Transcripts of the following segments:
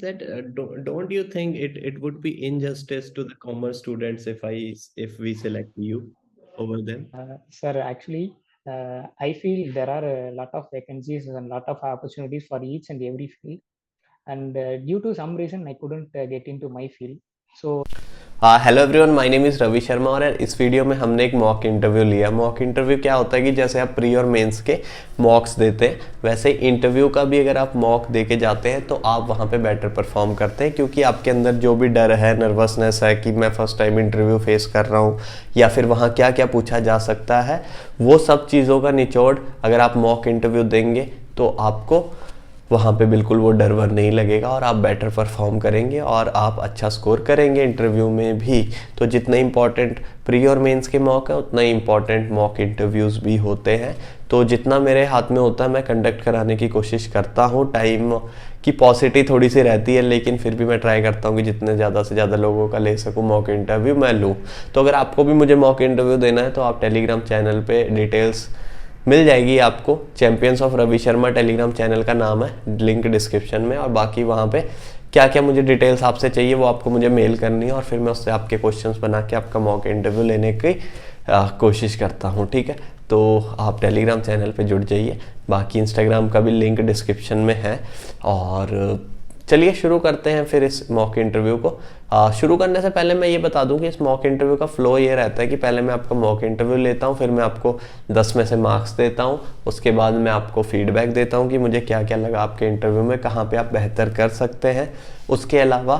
said, don't you think it would be injustice to the commerce students if we select you over them? Sir, actually, I feel there are a lot of vacancies and lot of opportunities for each and every field. And due to some reason, I couldn't get into my field. So hello everyone, my name is Ravi Sharma और इस video में हमने एक mock interview लिया। Mock interview क्या होता है कि जैसे आप प्री और मेंस के मॉक्स देते हैं, वैसे इंटरव्यू का भी अगर आप मॉक दे के जाते हैं तो आप वहाँ पे बेटर परफॉर्म करते हैं, क्योंकि आपके अंदर जो भी डर है, नर्वसनेस है कि मैं फर्स्ट टाइम इंटरव्यू फेस कर रहा हूँ या फिर वहाँ क्या क्या पूछा जा सकता है, वो सब चीज़ों का निचोड़ अगर आप मॉक इंटरव्यू देंगे तो आपको वहाँ पे बिल्कुल वो डर वर नहीं लगेगा और आप बेटर परफॉर्म करेंगे और आप अच्छा स्कोर करेंगे इंटरव्यू में भी। तो जितना इंपॉर्टेंट प्री और मेंस के मॉक है, उतना ही इंपॉर्टेंट मॉक इंटरव्यूज़ भी होते हैं। तो जितना मेरे हाथ में होता है मैं कंडक्ट कराने की कोशिश करता हूँ। टाइम की पॉसिटी थोड़ी सी रहती है, लेकिन फिर भी मैं ट्राई करता हूँ कि जितने ज़्यादा से ज़्यादा लोगों का ले सकूँ मॉक इंटरव्यू मैं लूँ। तो अगर आपको भी मुझे मॉक इंटरव्यू देना है तो आप टेलीग्राम चैनल पर डिटेल्स मिल जाएगी आपको। Champions of Ravi Sharma Telegram channel का नाम है, लिंक डिस्क्रिप्शन में। और बाकी वहाँ पे क्या क्या मुझे डिटेल्स आपसे चाहिए वो आपको मुझे मेल करनी है और फिर मैं उससे आपके क्वेश्चंस बना के आपका मॉक इंटरव्यू लेने की कोशिश करता हूँ, ठीक है। तो आप टेलीग्राम चैनल पे जुड़ जाइए, बाकी इंस्टाग्राम का भी लिंक डिस्क्रिप्शन में है। और चलिए शुरू करते हैं फिर इस मॉक इंटरव्यू को। शुरू करने से पहले मैं ये बता दूं कि इस मॉक इंटरव्यू का फ्लो ये रहता है कि पहले मैं आपका मॉक इंटरव्यू लेता हूं, फिर मैं आपको 10 में से मार्क्स देता हूं, उसके बाद मैं आपको फीडबैक देता हूं कि मुझे क्या क्या लगा आपके इंटरव्यू में, कहाँ पे आप बेहतर कर सकते हैं। उसके अलावा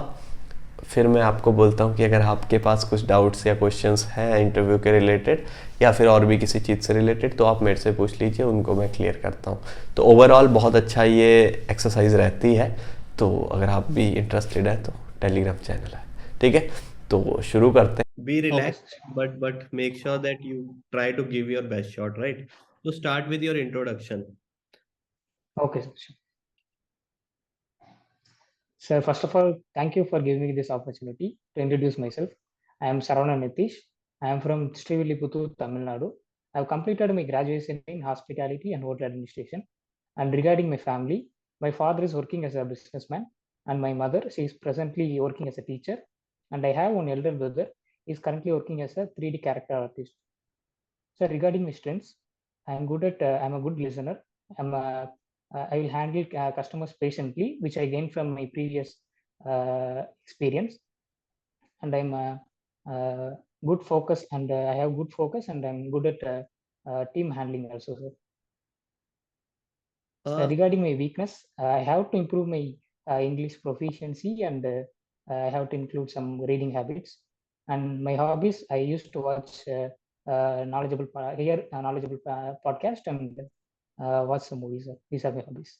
फिर मैं आपको बोलता हूँ कि अगर आपके पास कुछ डाउट्स या क्वेश्चंस हैं इंटरव्यू के रिलेटेड या फिर और भी किसी चीज़ से रिलेटेड तो आप मेरे से पूछ लीजिए, उनको मैं क्लियर करता हूँ। तो ओवरऑल बहुत अच्छा ये एक्सरसाइज रहती है। तो अगर आप भी इंटरेस्टेड है तो टेलीग्राम चैनल है, ठीक है। तो शुरू करते हैं। Be okay, relaxed, sir. but make sure that you try to give your best shot, right? So start with your introduction. Okay, sir. So first of all, thank you for giving me this opportunity to introduce myself. I am Saravana Nitish. I am from Srivilliputtur, Tamil Nadu. I have completed my graduation in hospitality and hotel administration. And regarding my family, my father is working as a businessman, and my mother, she is presently working as a teacher. And I have one elder brother, he is currently working as a 3D character artist. So regarding my strengths, I'm a good listener. I will handle customers patiently, which I gained from my previous experience. And I'm good focus, and I have good focus, and I'm good at team handling also. Sir. So Uh, regarding my weakness, I have to improve my English proficiency, and I have to include some reading habits. And my hobbies, I used to watch knowledgeable podcast and watch some movies. These are my hobbies.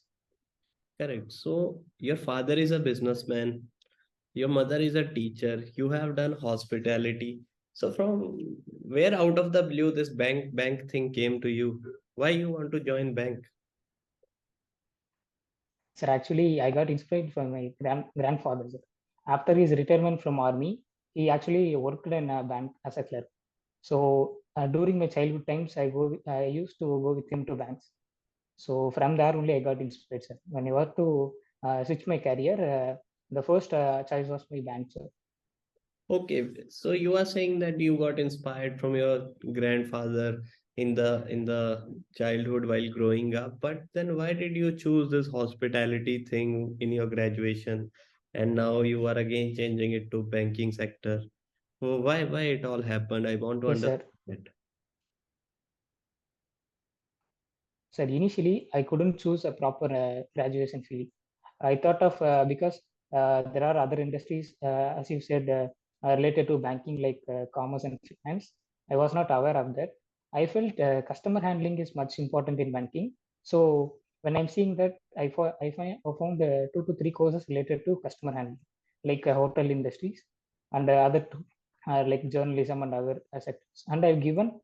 Correct. So your father is a businessman, your mother is a teacher, you have done hospitality. So from where out of the blue this bank thing came to you? Why you want to join bank? Sir, actually, I got inspired from my grandfather. Sir. After his retirement from army, he actually worked in a bank as a clerk. So during my childhood times, I used to go with him to banks. So from there only I got inspired. Sir. When I was to switch my career, the first choice was my bank. Sir. Okay, so you are saying that you got inspired from your grandfather in the childhood while growing up, but then why did you choose this hospitality thing in your graduation, and now you are again changing it to banking sector? So why it all happened? I want to Yes, understand sir. it. Sir, initially I couldn't choose a proper graduation field. I thought of because there are other industries, as you said, related to banking like commerce and finance. I was not aware of that. I felt customer handling is much important in banking. So when I'm seeing that, I found 2 to 3 courses related to customer handling, like hotel industries and other two, like journalism and other sectors. And I've given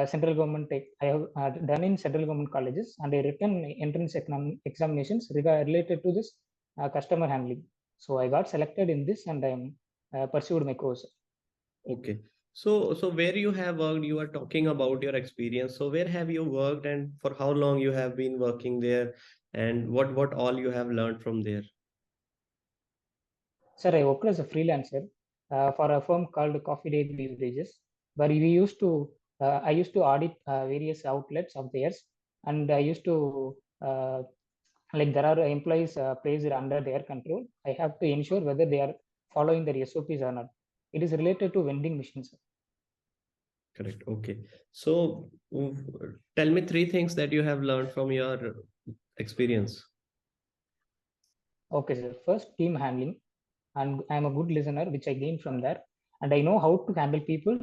central government I have done in central government colleges, and I written entrance examinations related to this customer handling. So I got selected in this, and I pursued my course. Okay. So where you have worked, you are talking about your experience. So where have you worked and for how long you have been working there and what all you have learned from there? Sir, I worked as a freelancer for a firm called Coffee Day Beverages, where I used to audit various outlets of theirs, and I used to like there are employees placed under their control. I have to ensure whether they are following their SOPs or not. It is related to vending machines. Correct. Okay. So tell me three things that you have learned from your experience. Okay, sir. First, team handling, and I'm a good listener, which I gained from there, and I know how to handle people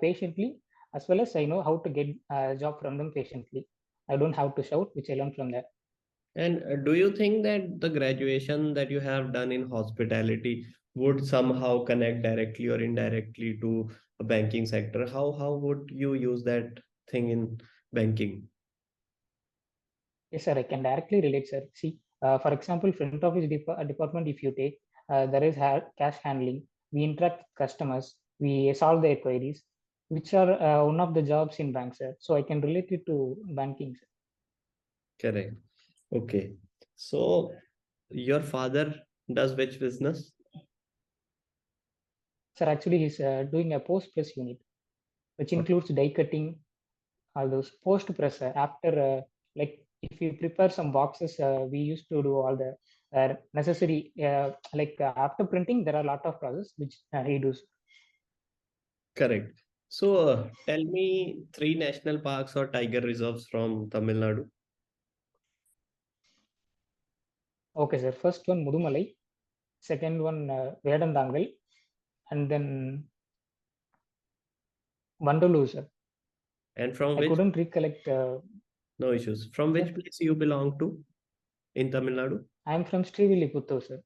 patiently, as well as I know how to get a job from them patiently. I don't have to shout, which I learned from there. And do you think that the graduation that you have done in hospitality would somehow connect directly or indirectly to a banking sector? How would you use that thing in banking? Yes, sir. I can directly relate, sir. See, for example, front office department, if you take, there is cash handling. We interact with customers. We solve their queries, which are one of the jobs in banks, sir. So I can relate it to banking, sir. Correct. Okay. So your father does which business? Sir, actually, he's doing a post press unit, which includes die cutting, all those post press. After, like, if you prepare some boxes, we used to do all the necessary, after printing, there are a lot of process which he does. Correct. So tell me three national parks or tiger reserves from Tamil Nadu. Okay, sir. First one, Mudumalai. Second one, Vedandangal. And then Vandalur, sir. And from I which, couldn't recollect. no issues. From Sir, which place you belong to in Tamil Nadu? I am from Srivilliputtur, sir.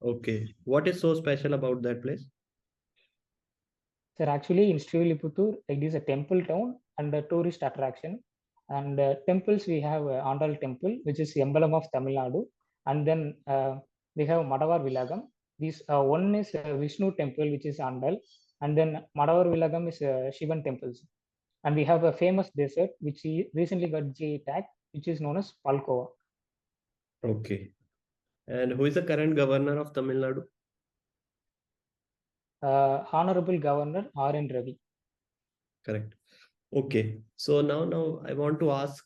Okay. What is so special about that place? Sir, actually, in Srivilliputtur, it is a temple town and a tourist attraction. And temples, we have Andal temple, which is the emblem of Tamil Nadu. And then we have Madavar Villagam. This one is Vishnu temple, which is Andal. And then Madavar Villagam is Shivan temples. And we have a famous dessert, which recently got GI tag, which is known as Palkova. Okay. And who is the current governor of Tamil Nadu? Honorable Governor R.N. Ravi. Correct. Okay. So now I want to ask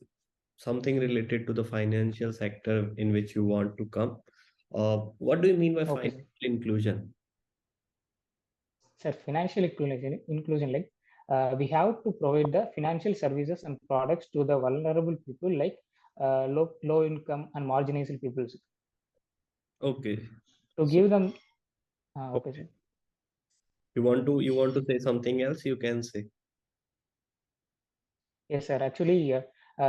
something related to the financial sector in which you want to come. What do you mean by Okay, financial sir. inclusion? Sir, financial inclusion like we have to provide the financial services and products to the vulnerable people like low income and marginalized people Okay. to So give them. Okay, okay. sir. You want to say something else? You can say. Yes, sir. Actually,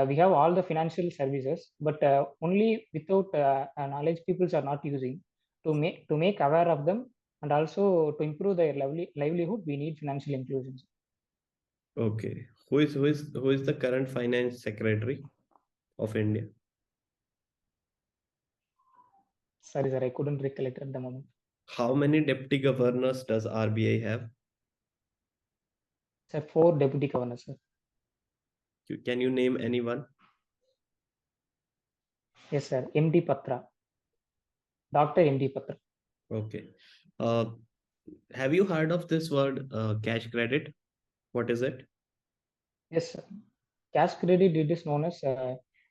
we have all the financial services, but only without knowledge, people are not using to make aware of them and also to improve their livelihood. We need financial inclusion. Okay. Who is the current finance secretary of India? Sorry, sir. I couldn't recollect at the moment. How many deputy governors does RBI have? Sir, 4 deputy governors, sir. Can you name anyone? Yes, sir. MD Patra, Dr. MD Patra. Okay. Uh, have you heard of this word cash credit? What is it? Yes, sir. Cash credit it is known as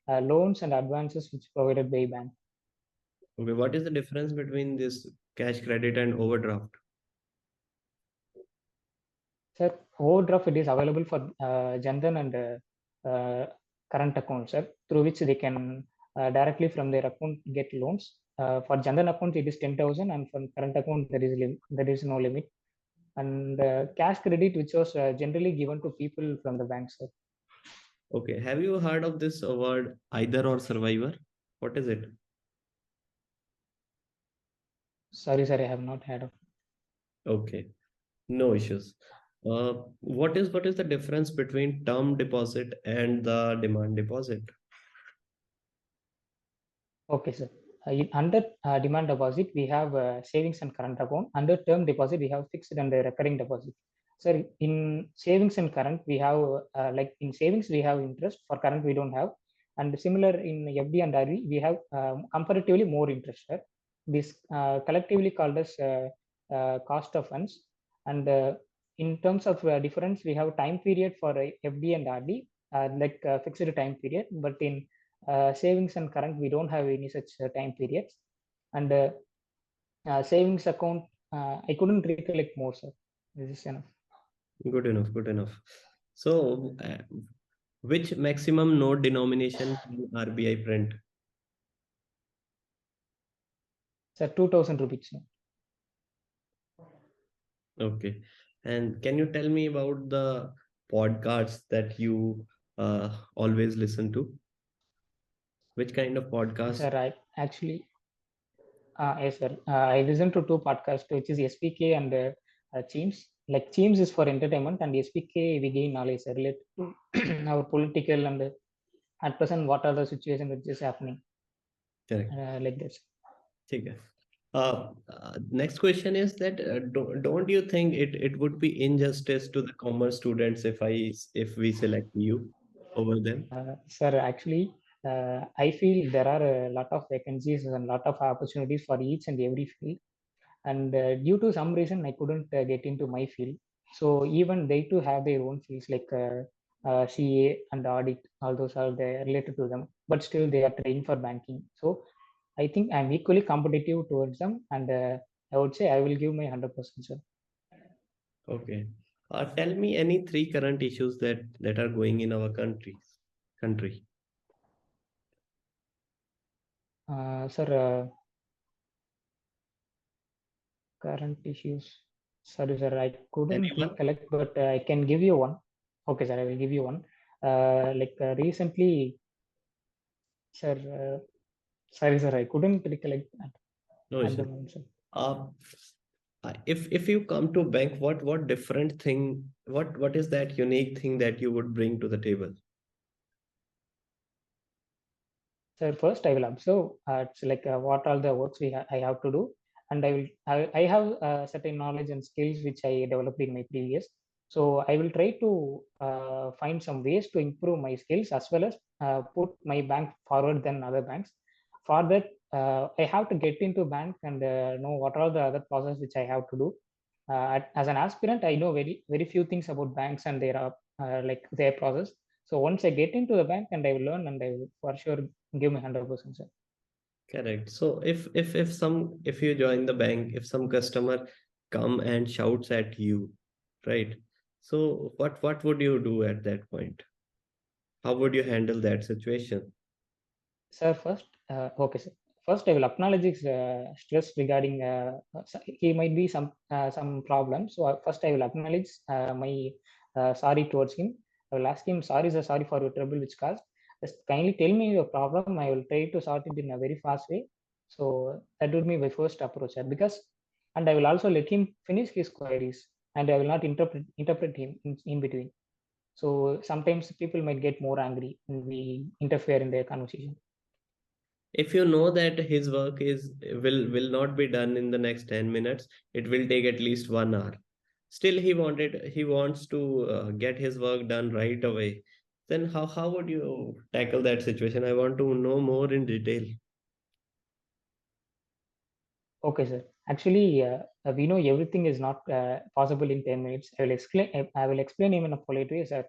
loans and advances which provided by bank. Okay. What is the difference between this cash credit and overdraft? Sir, overdraft it is available for Jandan and current accounts, sir, through which they can directly from their account get loans. For Jandan account it is 10,000 and for current account there is no limit. And cash credit which was generally given to people from the banks, sir. Okay. Have you heard of this word either or survivor? What is it? Sorry, sir, I have not heard of. Okay. No issues. What is the difference between term deposit and the demand deposit? Okay, sir. Under demand deposit, we have savings and current account. Under term deposit, we have fixed and recurring deposit. Sir, in savings and current, we have like in savings we have interest. For current, we don't have. And similar in FD and RD, we have comparatively more interest, sir. this collectively called as cost of funds. And in terms of difference, we have time period for FD and RD, like fixed time period. But in savings and current, we don't have any such time periods. And savings account, I couldn't recollect more, sir. This is enough. Good enough, good enough. So, which maximum note denomination can RBI print? Sir, 2000 rupees. Sir. Okay. And can you tell me about the podcasts that you always listen to? Which kind of podcast? Sir, I actually, yes, sir. I listen to two podcasts, which is SPK and Teams. Like Teams is for entertainment, and SPK we gain knowledge related to our political and at present what are the situation which is happening, Correct. like this. ठीक है. Next question is that don't you think it would be injustice to the commerce students if we select you over them? Sir, actually, I feel there are a lot of vacancies and a lot of opportunities for each and every field. And due to some reason, I couldn't get into my field. So even they too have their own fields like CA and audit. All those are there related to them, but still they are trained for banking. So I think I'm equally competitive towards them, and I would say I will give my 100%, sir. Okay. Tell me any three current issues that are going in our country. Sir, current issues. Sorry, sir, I couldn't Anyone? recollect, but I can give you one. Okay, sir, I will give you one. Recently, sir, sorry, sir, I couldn't recollect No at the issue. moment, sir. Uh, if you come to bank, what different thing, what is that unique thing that you would bring to the table? Sir, first I will observe. It's like what all the works I have to do, and I have certain knowledge and skills which I developed in my previous. So I will try to find some ways to improve my skills as well as put my bank forward than other banks. For that, I have to get into bank and know what are the other process which I have to do. As an aspirant, I know very few things about banks and their like their process. So once I get into the bank and I will learn and I will for sure give me 100%, sir. Correct. So if you join the bank, if some customer come and shouts at you, right? So what would you do at that point? How would you handle that situation? Sir, first, okay, sir. First, I will acknowledge his stress regarding he might be some problem. So first, I will acknowledge my sorry towards him. I will ask him, sorry, sir, sorry for your trouble which caused. Just kindly tell me your problem. I will try to sort it in a very fast way. So that would be my first approach, sir. Because, and I will also let him finish his queries, and I will not interpret him in between. So sometimes people might get more angry when we interfere in their conversation. If you know that his work will not be done in the next 10 minutes, it will take at least 1 hour. Still he wants to get his work done right away. Then how would you tackle that situation? I want to know more in detail. Okay, sir. Actually, we know everything is not possible in 10 minutes. I will explain him in a polite way, sir.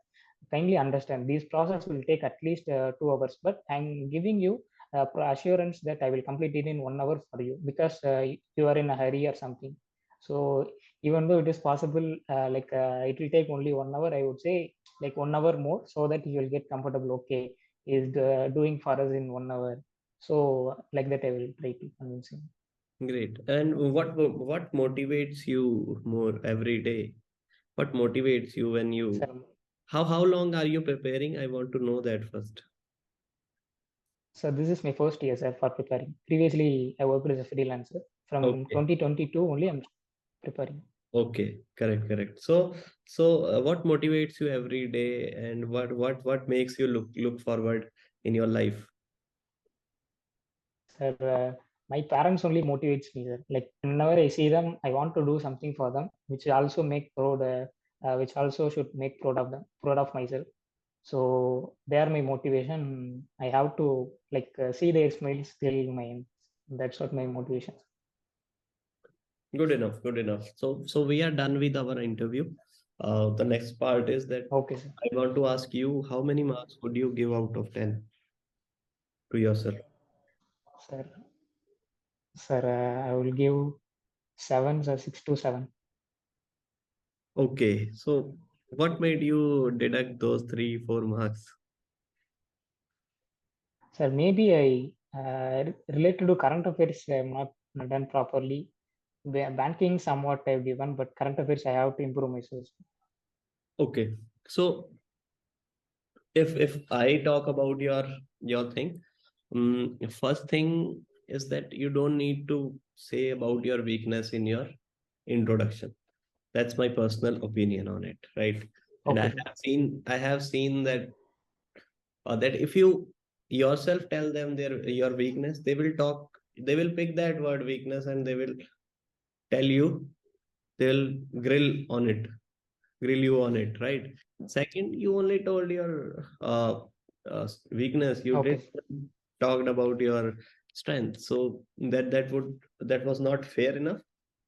Kindly understand. This process will take at least 2 hours, but I'm giving you assurance that I will complete it in 1 hour for you because you are in a hurry or something. So even though it is possible, it will take only 1 hour, I would say like 1 hour more so that you will get comfortable. Okay, is doing for us in 1 hour. So like that, I will try to convince him. Great. And what motivates you more every day? What motivates you when you Sir, how long are you preparing? I want to know that first. so this is my first year, sir, for preparing. Previously, I worked as a freelancer. From Okay. 2022 only, I'm preparing. Okay. Correct. So what motivates you every day, and what makes you look forward in your life? Sir, my parents only motivates me, sir. Like whenever I see them, I want to do something for them, which also make proud, which also should make proud of them, proud of myself. So they are my motivation. I have to like see their smiles till my end. That's what my motivation. Good enough, good enough. So we are done with our interview. The next part is that Okay, sir. I want to ask you, how many marks would you give out of 10 to yourself? Sir, I will give 7, sir, 6 to 7. Okay, so what made you deduct those 3, 4 marks? Sir, maybe I related to current affairs I have not done properly. Banking somewhat I have given, but current affairs I have to improve myself. Okay, so if I talk about your thing, first thing is that you don't need to say about your weakness in your introduction. That's my personal opinion on it, right? And Okay, sir. I have seen that that if you yourself tell them your weakness, they will pick that word weakness and they will tell you, they'll grill on it, grill you on it, right? Second, you only told your weakness. You Okay, did sir. talked about your strength. So that was not fair enough.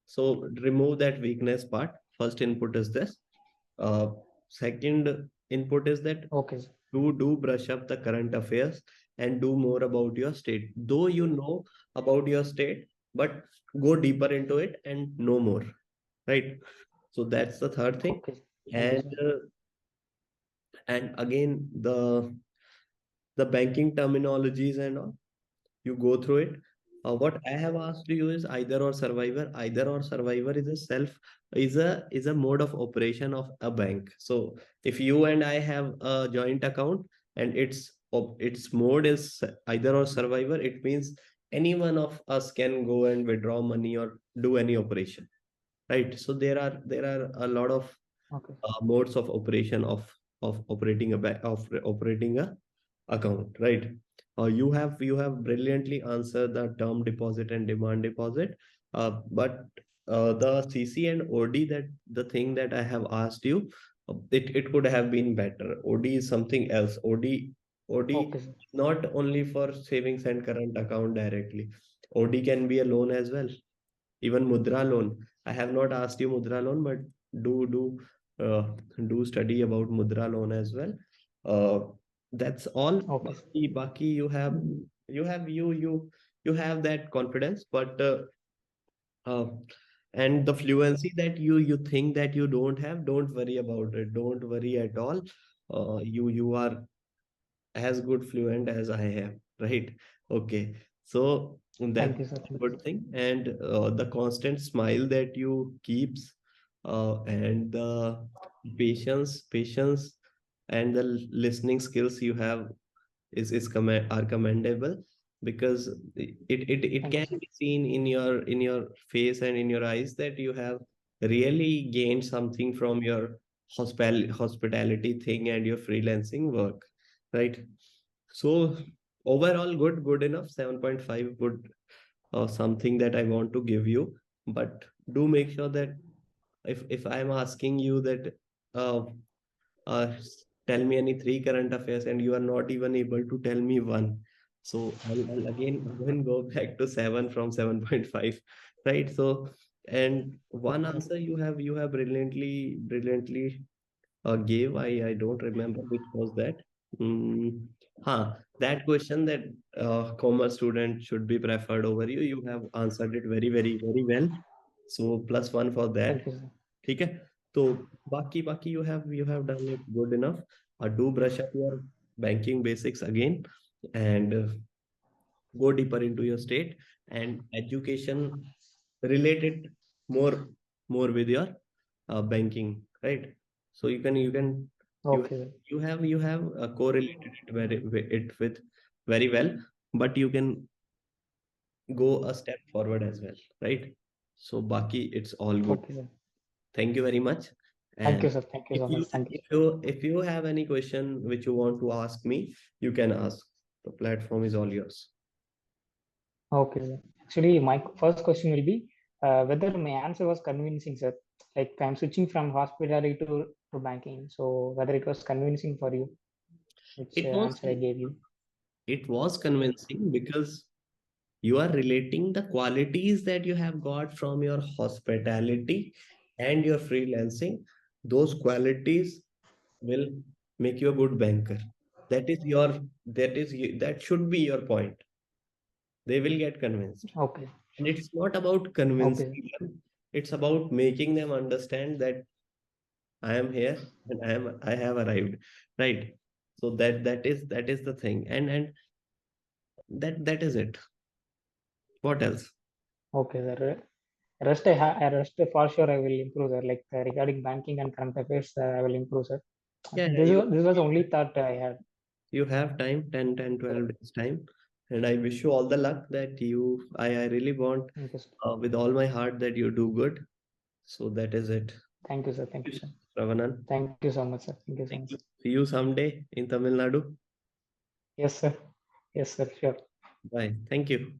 So remove that weakness part. First input is this. Uh, Second input is that Okay, sir. do brush up the current affairs and do more about your state. Though you know about your state, but go deeper into it and know more, right? So that's the third thing. Okay, sir. Thank you, And sir. again, the banking terminologies and all, you go through it. What I have asked you is either or survivor. Either or survivor is a self is a mode of operation of a bank. So if you and I have a joint account and its mode is either or survivor, it means any one of us can go and withdraw money or do any operation, right? So there are a lot of Okay. modes of operation of operating a of operating a account, right? You have brilliantly answered the term deposit and demand deposit, but the CC and OD, that the thing that I have asked you, it could have been better. OD is something else. OD Okay, sir. not only for savings and current account directly. OD can be a loan as well, even mudra loan. I have not asked you mudra loan, but do do uh, do study about mudra loan as well. uh, that's all. Okay, sir. Baki you have that confidence, but uh, and the fluency that you think that you don't have, don't worry about it, don't worry at all. You are as good fluent as I am, right? Okay, so that's Thank you, sir. a Thank you. good thing. And the constant smile that you keeps, and the patience, and the listening skills you have are commendable, because it Thank you, can sir. be seen in your face and in your eyes that you have really gained something from your hospitality thing and your freelancing work, right? So overall, good enough. 7.5 good, something that I want to give you. But do make sure that if I'm asking you that, uh, tell me any three current affairs and you are not even able to tell me one, so I'll again go back to 7 from 7.5, right? So, and one Okay. answer you have brilliantly gave. I don't remember which was that. Mm, that question that commerce student should be preferred over you. You have answered it very well. So plus one for that. Thank you, sir. ठीक है. तो बाकी you have done it good enough. Do brush up your banking basics again, and go deeper into your state and education related more with your banking, right? So you Okay, sir. you have correlated it with very well, but you can go a step forward as well, right? So baki, it's all good. Okay, sir. Thank you very much. Thank you, And sir. Thank you so much. Thank you, sir. if you have any question which you want to ask me, you can ask. The platform is all yours. Okay, sir. Actually, my first question will be whether my answer was convincing, sir. Like I'm switching from hospitality to banking. So whether it was convincing for you, which It was answer I gave you. it was convincing because You are relating the qualities that you have got from your hospitality and your freelancing. Those qualities will make you a good banker. That is your, that should be your point. They will get convinced. Okay. And it's not about Okay. convincing them. It's about making them understand that I am here and I have arrived. Right. So that is the thing. And that is it. What else? Okay. Rest for sure I will improve, sir. Like regarding banking and current affairs, I will improve, sir. Yeah, This was the only thought I had. you have time, 12 days time. And I wish you all the luck that I really want Thank you, sir. with all my heart that you do good. So that is it. Thank you, sir. Thank you, sir. Ravanan. Thank you so much, sir. Thank you so Thank much. you. See you someday in Tamil Nadu. Yes, sir. Yes, sir. Sure. Bye. Thank you.